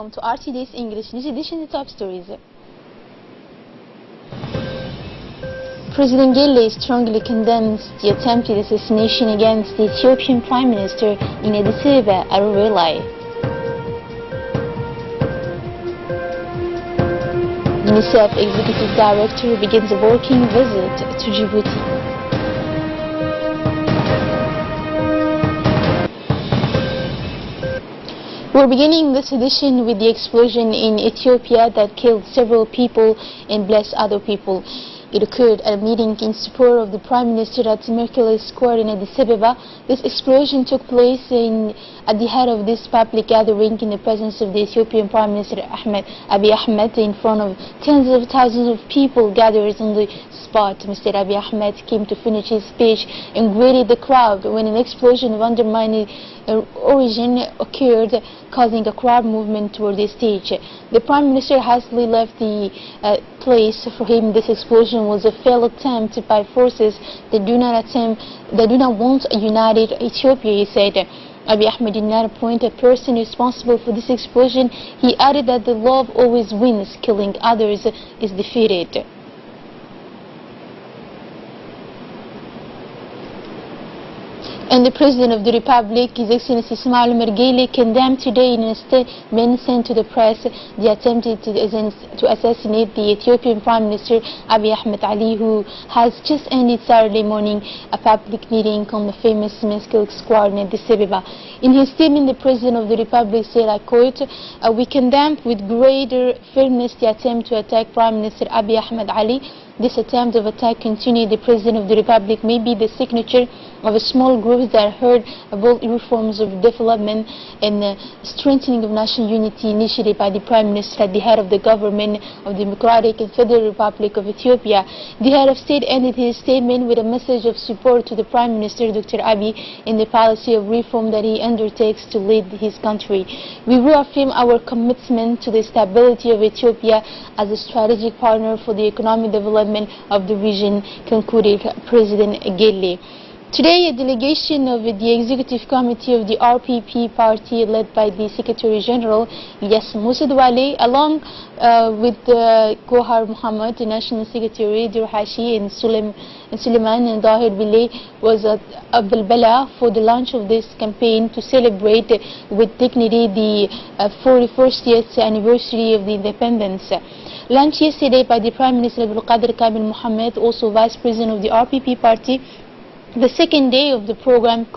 welcome to RTD's English News Edition, the top stories. President Anglais strongly condemns the attempted assassination against the Ethiopian Prime Minister in Addis Ababa, Arulai. UNICEF Executive Director begins a working visit to Djibouti. We're beginning this edition with the explosion in Ethiopia that killed several people and blessed other people. It occurred at a meeting in support of the Prime Minister at Merkel Square in Addis Ababa. This explosion took place at the head of this public gathering in the presence of the Ethiopian Prime Minister Abiy Ahmed, in front of tens of thousands of people gathered on the spot. Mr. Abiy Ahmed came to finish his speech and greeted the crowd when an explosion of undermining origin occurred, causing a crowd movement toward the stage. The Prime Minister hastily left the place. For him, this explosion was a failed attempt by forces that do not want a united Ethiopia, he said. Abiy Ahmed did not appoint a person responsible for this explosion. He added that the love always wins, killing others is defeated. And the President of the Republic, His Excellency Ismail Omar Guelleh, condemned today in a statement sent to the press the attempt to assassinate the Ethiopian Prime Minister Abiy Ahmed Ali, who has just ended Saturday morning a public meeting on the famous Meskel Square in Addis Ababa. In his statement, the President of the Republic said, I quote, "We condemn with greater firmness the attempt to attack Prime Minister Abiy Ahmed Ali. This attempt of attack," continued the President of the Republic, "may be the signature of a small group that heard about reforms of development and strengthening of national unity initiated by the Prime Minister at the head of the government of the Democratic and Federal Republic of Ethiopia." The head of state ended his statement with a message of support to the Prime Minister, Dr. Abiy, in the policy of reform that he undertakes to lead his country. "We reaffirm our commitment to the stability of Ethiopia as a strategic partner for the economic development of the region," concluded President Guelleh. Today, a delegation of the Executive Committee of the RPP party, led by the Secretary General, Ilyas Musadwale, along with Gohar Muhammad, the National Secretary, Durhashi, and Suleiman and Dahir Bile, was at Bilbala for the launch of this campaign to celebrate with dignity the 41st anniversary of the independence. Launched yesterday by the Prime Minister Abdul Qadir Kamil Mohammed, also Vice President of the RPP party. The second day of the program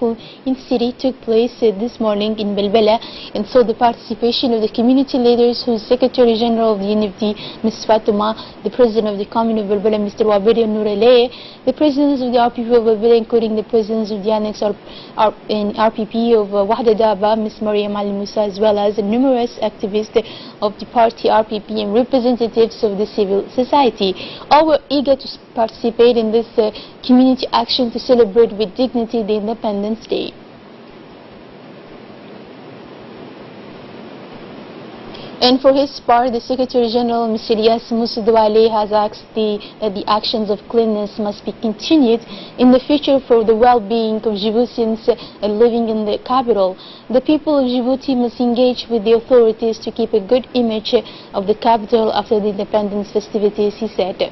in city took place this morning in Bilbala, and saw the participation of the community leaders, whose Secretary General of the UNIFD, Ms. Fatuma, the President of the Commune of Bilbala, Mr. Wabiri Nouraleh, the Presidents of the RPP of Bilbala, including the Presidents of the Annex RPP of Wahda Daba, Ms. Mariam Ali Musa, as well as numerous activists of the party RPP and representatives of the civil society. All were eager to participate in this community action to celebrate with dignity the Independence Day. And for his part, the Secretary General, Mr. Ilyas Musadwale, has asked that the actions of cleanliness must be continued in the future for the well-being of Djiboutians living in the capital. The people of Djibouti must engage with the authorities to keep a good image of the capital after the independence festivities, he said.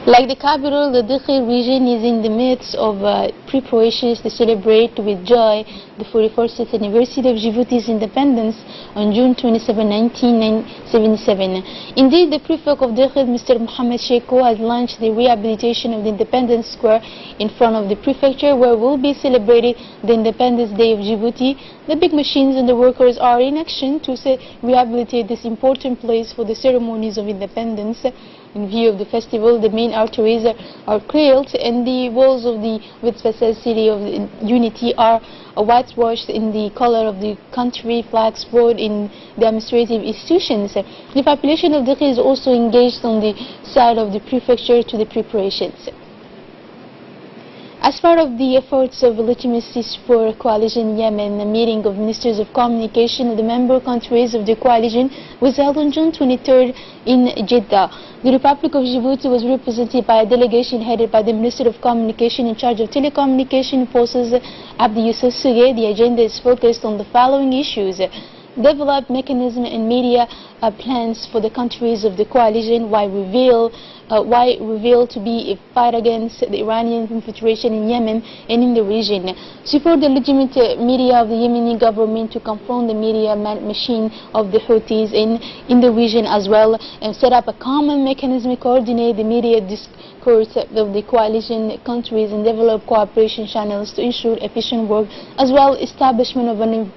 Like the capital, the Dakhil region is in the midst of preparations to celebrate with joy the 41st anniversary of Djibouti's independence on June 27, 1977. Indeed, the prefect of Dakhil, Mr. Mohammed Sheiko, has launched the rehabilitation of the Independence Square in front of the prefecture, where will be celebrated the Independence Day of Djibouti. The big machines and the workers are in action to rehabilitate this important place for the ceremonies of independence. In view of the festival, the main arteries are cleared, and the walls of the City of Unity are whitewashed in the color of the country flags flown in the administrative institutions. The population of Dakhil is also engaged on the side of the prefecture to the preparations. As part of the efforts of Legitimacy for Coalition Yemen, a meeting of Ministers of Communication of the member countries of the coalition was held on June 23rd in Jeddah. The Republic of Djibouti was represented by a delegation headed by the Minister of Communication in charge of telecommunication forces, Abdi Yusuf Suge. The agenda is focused on the following issues: develop mechanism and media plans for the countries of the coalition, why reveal to be a fight against the Iranian infiltration in Yemen and in the region, support the legitimate media of the Yemeni government to confront the media machine of the Houthis in the region as well, and set up a common mechanism to coordinate the media discourse of the coalition countries and develop cooperation channels to ensure efficient work, as well establishment of an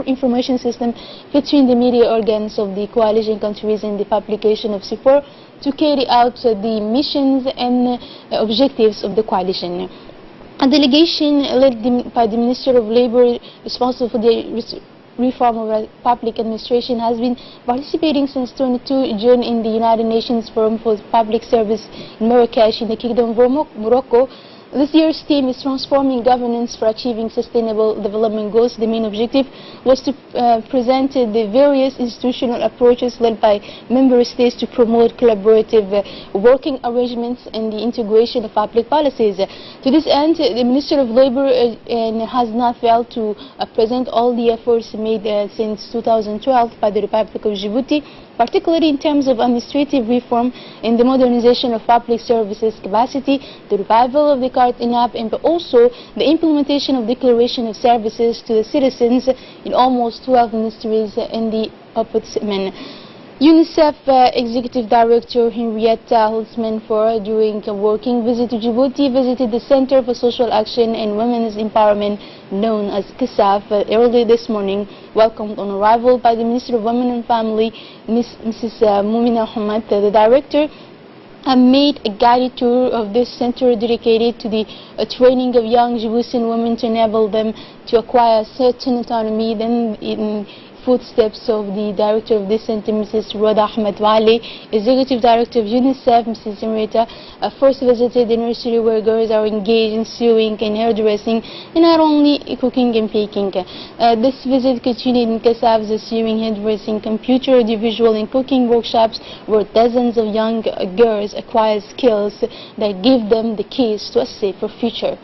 information system between the media organs of the coalition countries and the publication of support to carry out the missions and objectives of the coalition. A delegation led by the Minister of Labour responsible for the reform of public administration has been participating since 22 June in the United Nations Forum for Public Service in Marrakesh in the Kingdom of Morocco. This year's theme is transforming governance for achieving sustainable development goals. The main objective was to present the various institutional approaches led by member states to promote collaborative working arrangements and the integration of public policies. To this end, the Minister of Labour has not failed to present all the efforts made since 2012 by the Republic of Djibouti, particularly in terms of administrative reform and the modernization of public services capacity, the revival of the card-in-app, and also the implementation of declaration of services to the citizens in almost 12 ministries in the Ombudsman. UNICEF Executive Director Henrietta Holzman, during a working visit to Djibouti, visited the Center for Social Action and Women's Empowerment, known as CASAF, early this morning, welcomed on arrival by the Minister of Women and Family, Mrs. Moumina Hamad. The director made a guided tour of this center dedicated to the training of young Djiboutian women to enable them to acquire certain autonomy. Then in footsteps of the director of this center, Mrs. Roda Ahmed Wali, Executive Director of UNICEF, Mrs. Henrietta, first visited the nursery where girls are engaged in sewing and hairdressing, and not only cooking and baking. This visit continued in CASAF's sewing, hairdressing, computer, audiovisual, and cooking workshops, where dozens of young girls acquire skills that give them the keys to a safer future.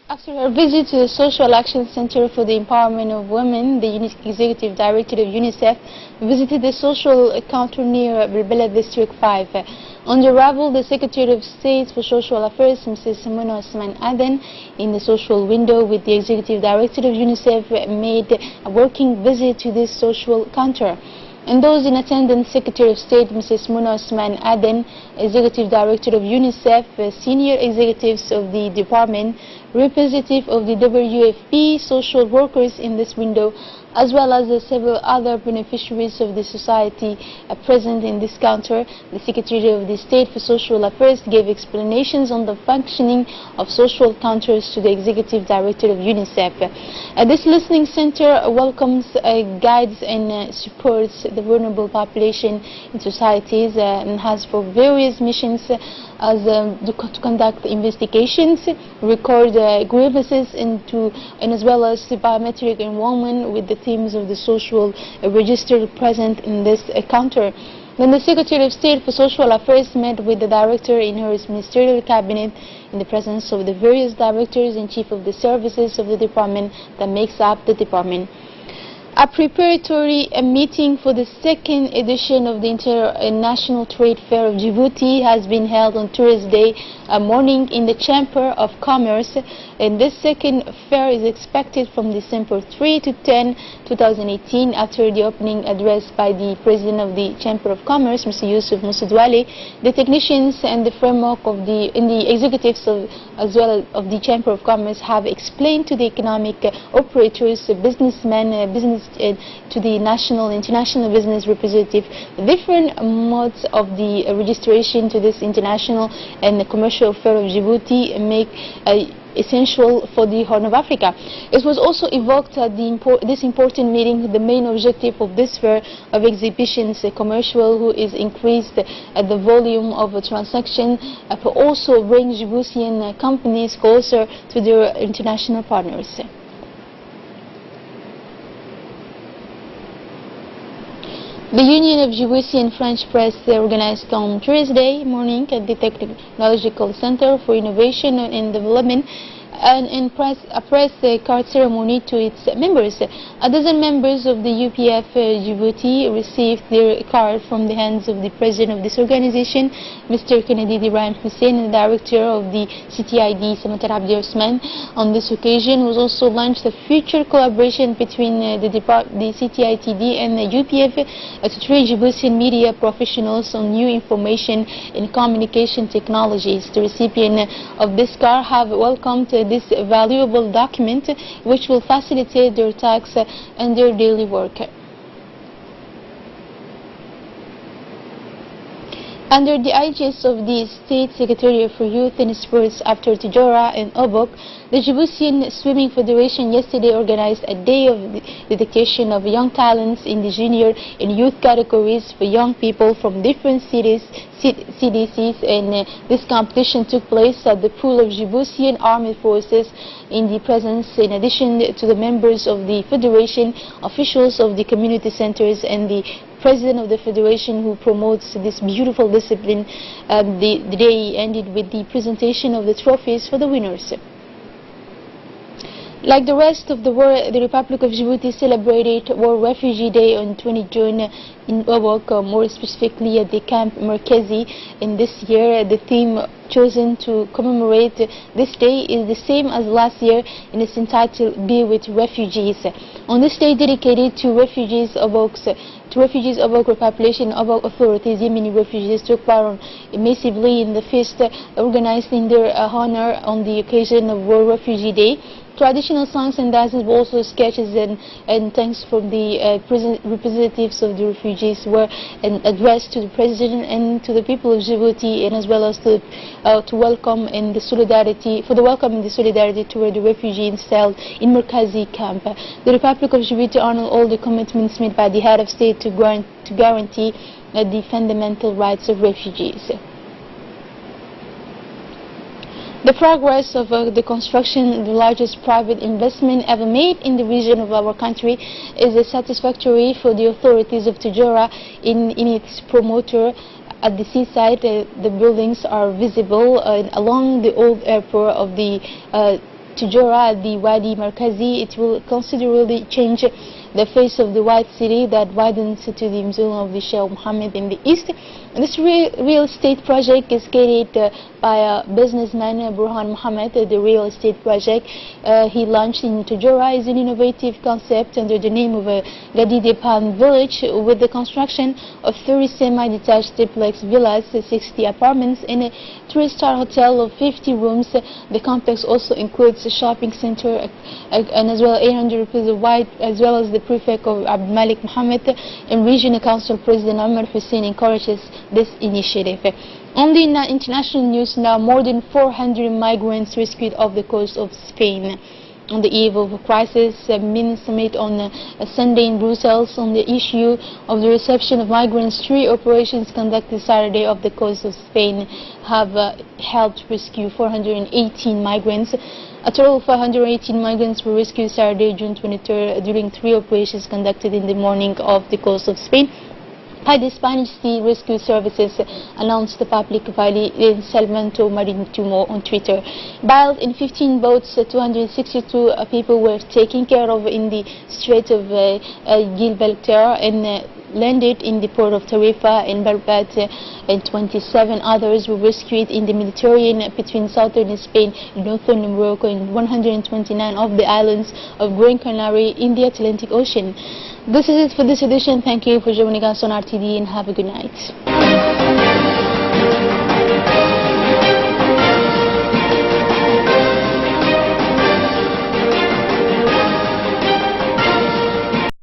After her visit to the Social Action Center for the Empowerment of Women, the Executive Director of UNICEF visited the social counter near Bilbila District 5. On arrival, the Secretary of State for Social Affairs, Mrs. Mona Osman Aden, in the social window with the Executive Director of UNICEF, made a working visit to this social counter. And those in attendance, Secretary of State Mrs. Mona Osman Aden, Executive Director of UNICEF, senior executives of the department, representative of the WFP, social workers in this window, as well as several other beneficiaries of the society present in this counter. The Secretary of the State for Social Affairs gave explanations on the functioning of social counters to the Executive Director of UNICEF. This listening center welcomes, guides and supports the vulnerable population in societies and has for various missions to conduct investigations, record grievances, and as well as biometric enrollment with the themes of the social register present in this counter. Then the Secretary of State for Social Affairs met with the Director in her ministerial cabinet in the presence of the various directors and chief of the services of the department that makes up the department. A preparatory meeting for the second edition of the International Trade Fair of Djibouti has been held on Thursday morning in the Chamber of Commerce, and this second fair is expected from December 3 to 10, 2018, after the opening address by the President of the Chamber of Commerce, Mr. Yusuf Moussedouali. The technicians and the framework of the executives as well of the Chamber of Commerce have explained to the economic operators, businessmen, to the national and international business representative the different modes of the registration to this international and commercial fair of Djibouti make essential for the Horn of Africa. It was also evoked at this important meeting the main objective of this fair of exhibitions commercial who is increased the volume of a transaction, but also bring Djiboutian companies closer to their international partners. The Union of Djiboutian French Press organized on Thursday morning at the Technological Center for Innovation and Development a press card ceremony to its members. A dozen members of the UPF Djibouti received their card from the hands of the president of this organization, Mr. Kennedy Ibrahim Hussein, and the director of the CTID, Samatar Abdi Osman. On this occasion was also launched a future collaboration between the CTITD and the UPF to train Djiboutian media professionals on new information and communication technologies. The recipient of this card have welcomed this valuable document, which will facilitate their tasks and their daily work. Under the aegis of the State Secretariat for Youth and Sports after Tijora and Obok, the Djiboutian Swimming Federation yesterday organized a day of dedication of young talents in the junior and youth categories for young people from different cities, CDCs, and this competition took place at the pool of Djiboutian Armed Forces in addition to the members of the Federation, officials of the community centers, and the President of the Federation who promotes this beautiful discipline. The day ended with the presentation of the trophies for the winners. Like the rest of the world, the Republic of Djibouti celebrated World Refugee Day on 20 June in Obok, more specifically at the Camp Merkezi. In this year, the theme chosen to commemorate this day is the same as last year, and it's entitled Be With Refugees. On this day dedicated to refugees Obok repopulation, Obok authorities, Yemeni refugees took part massively in the feast organized in their honor on the occasion of World Refugee Day. Traditional songs and dances, but also sketches and thanks from the representatives of the refugees were addressed to the President and to the people of Djibouti, and as well as to welcome in the solidarity toward the refugees held in Merkazi camp. The Republic of Djibouti honored all the commitments made by the head of state to guarantee the fundamental rights of refugees. The progress of the construction of the largest private investment ever made in the region of our country is satisfactory for the authorities of Tijora in its promoter. At the seaside, the buildings are visible along the old airport of the Tijora at the Wadi Markazi. It will considerably change the face of the white city that widens to the Museum of the Sheikh Mohammed in the east. This real estate project is carried by a businessman, Burhan Mohammed. The real estate project he launched in Tijora is an innovative concept under the name of a Gadidepan village, with the construction of 30 semi-detached duplex villas, 60 apartments, and a 3-star hotel of 50 rooms. The complex also includes a shopping center and as well 800 rupees of white, as well as the prefect of Abd Malik Mohammed, and regional council president Omar Hussein encourages this initiative. On the international news now, more than 400 migrants rescued off the coast of Spain. On the eve of a crisis, a mini summit on a Sunday in Brussels on the issue of the reception of migrants. 3 operations conducted Saturday off the coast of Spain have helped rescue 418 migrants. A total of 518 migrants were rescued Saturday, June 23rd, during 3 operations conducted in the morning off the coast of Spain. by the Spanish Sea Rescue Services, announced the public valley in Salmento Maritimo on Twitter. Built in 15 boats, 262 people were taken care of in the Strait of Gibraltar and landed in the port of Tarifa in Barbate, and 27 others were rescued in the Mediterranean between southern Spain and northern Morocco and 129 of the islands of Gran Canaria in the Atlantic Ocean. This is it for this edition. Thank you for joining us on RTD and have a good night.